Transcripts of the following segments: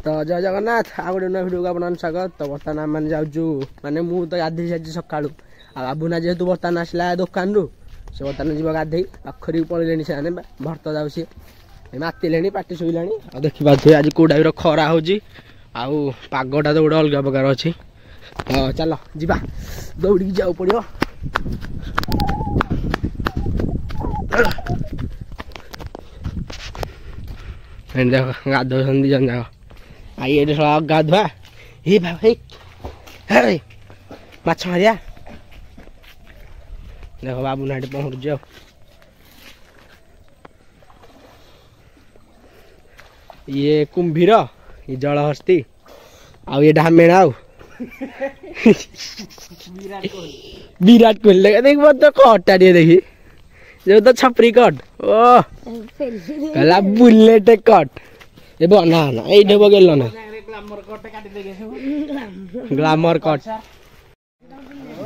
तो जय जगन्नाथ आ गोटे नुआ भिडियो को आपन स्वागत। तो बर्तमान आम मैंने जाऊँ माने मु तो गाधे सारी सका आबुना जेहेतु बर्तमान आसला दुकान रू से बर्तमान जीव गाधे पाखरी पड़े से भर्त जाऊ सी मातिले पाटी शुला आ देखी पारे आज कौ टाइप खरा हो पागटा तो गोटे अलग प्रकार अच्छी। तो चल जा दौड़ी जाऊ पड़ो देख गाधो दी जन जाक आई ये गाधुआ हे भाई माछ मारिया देख बाबू ना पहुँच जाओ ये कुंभीर ये जलहस्ती आउ ये ढामेण आउ विराट कोहली देख तो कटा देखी जो तो छपरी कट ओ कला बुलेट कट ए बना ना ए देबो गेल ना ग्लैमर कट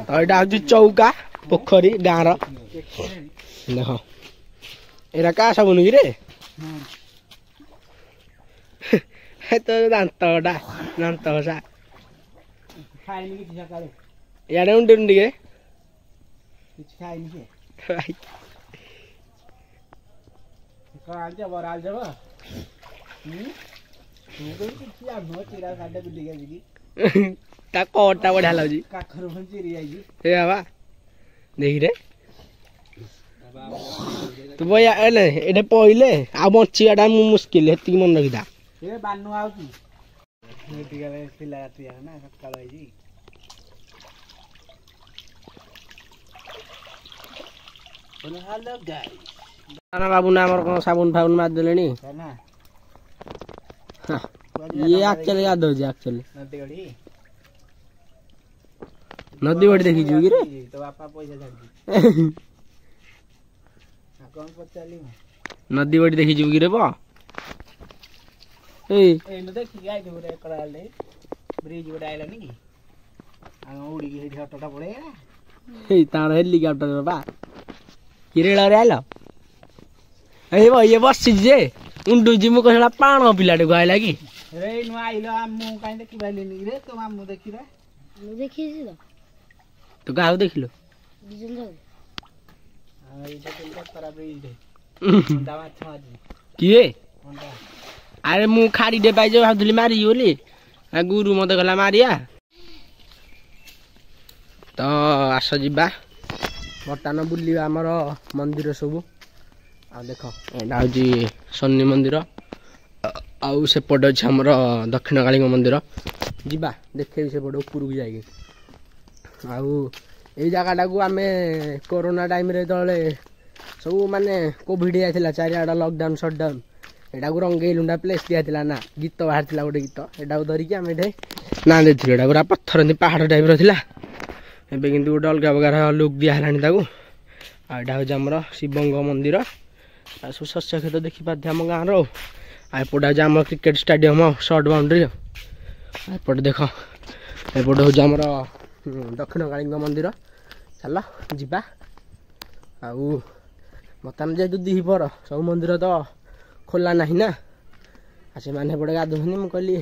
तो एटा हजि चौका पोखरी गाँर देख एरा का सब नुगी रे तो दांतटा दांत घसा इे उंटे उंटे कटा बढ़िया लगे देख रे तू भैया ये पहले आ बचाटा मुस्किल है मन रखी था बाबू ना कौन साबुन फाबुन मारदे ये एक्चुअली याद हो एक्चुअली नदी बड़ी देखी जी रे तो बापा पैसा कौन पचाली नदी बड़ी देखी जी रे बा ए देखी आइ गोटे एकड़ाले ब्रिज गोटे आइला नी आ उड़ी के हेडी हटटा पड़ेगा ए तार हेलीकॉप्टर बाबा किरेला रे आइला ए भाई ये बस जे उंडू जी मु कहला पाण पिलाटे को आइला की रे नु आइलो मु काई देखि बाइले नी रे तो मामू देखि रे मु देखि छी तो गाव देखिलो डिजन जाऊ आ ई तो तरा ब्रिज दे दावा छाजी किए अरे मु खाड़ी डे पाई जो भाबुली मारी बोली गुरु मते गला मारिया तो आस जीवा बर्तमान बुलिया आमर मंदिर सब आ देख एटा हूँ शनि मंदिर आउ सेपटे अच्छे आमर दक्षिण काली मंदिर जीवा देखे सेपटे ऊपर को जाइए आउ ये जगटा को आम कोरोना टाइम रे तले सब माने कोविड जाइला चारिआडा लॉकडाउन सटडाउन एटा को रंगई लुंडा प्लेस दिया ना गीत बाहर थिला गोटे गीत एटा को धरिकी आम ये ना देथिलु एटा पूरा पत्थर पहाड़ टाइप रहा एबे किंतु गोटे अलग प्रकार लुक दिहलानी ताकू आटा हूँ आमर शिवंग मंदिर आ सब शस्य खेत देखी पारे आम गाँव रपटे हूँ आम क्रिकेट स्टाडियम सर्ट बाउंड्री एपटे देख एपटे हूँ आमर दक्षिण काली मंदिर चल जा बर्तमान जेहतु दिपर सब मंदिर तो खोला नहीं ना से मैंने एपटे गाधुनी मुझे कहली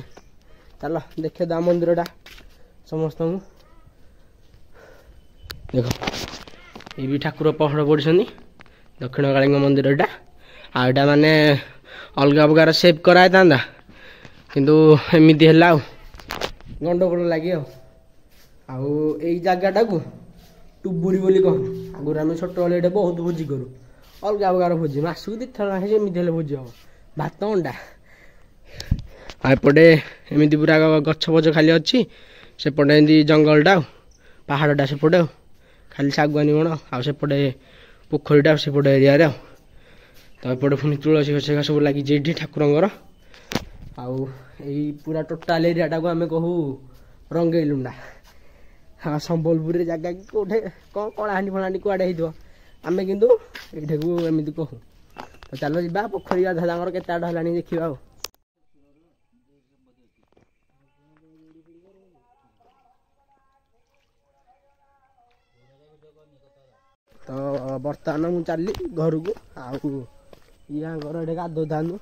चल देखे दा मंदिरटा समस्त देख ये भी ठाकुर पहड़ पड़ी दक्षिण काली मंदिरटा आटा माने अलग प्रकार सेव कराए था किंतु एमती है गंडगोल लगे आई जगटा को टुबुरी बोली कहूँ आगुरी आम छोट बेले बहुत भोजी करूँ अलग प्रकार भोजी मसक दी थर एमती भोजी हम भात अंडा आपटे एमती पूरा गछ फच खाली अच्छी सेपटे एमती जंगलटा पहाड़टा सेपटे खाली शागुआनी बण आउपटे पोखरीटा सेपटे एरिया तो एपटे पुणी तुलसी गछ सब लगी ठाकुर आउ पूरा टोटाल एरियाटा को आम कहू रंगई लुंडा हाँ संबलपुर जगह कौटे कौन कलाहांडी फलाहांडी कड़े होमें कितु ये एमती कहूँ तो चलो जा पोखरी गाधा के देखा ତ ବର୍ତ୍ତମାନ ମୁଁ ଚାଲିଲି ଘରକୁ। ଆଉ ଇଆଙ୍କର ଏଠି ଗାଧୋଉଥାନ୍ତୁ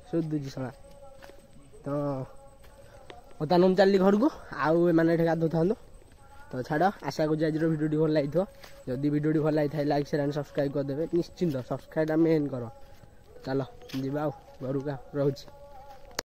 ଶୋଧୁଛି ଶଳା। ତ ବର୍ତ୍ତମାନ ମୁଁ ଚାଲିଲି ଘରକୁ ଆଉ ଏମାନେ ଏଠି ଗାଧୋଉଥାନ୍ତୁ। ତ ଛାଡ଼, ଆଶା କରୁଛି ଆଜିର ଭିଡ଼ିଓଟି ଭଲ ଲାଗିଥିବ। ଯଦି ଭିଡ଼ିଓଟି ଭଲ ଲାଗିଥାଏ ଲାଇକ୍ ସେୟାର ଆଣ୍ଡ ସବସ୍କ୍ରାଇବ୍ କରିଦେବେ। ନିଶ୍ଚିନ୍ତ ସବସ୍କ୍ରାଇବ୍ଟା ମେନ୍ କର। ଚାଲ ଯିବା ଆଉ ଘରକୁ ରହୁଛି।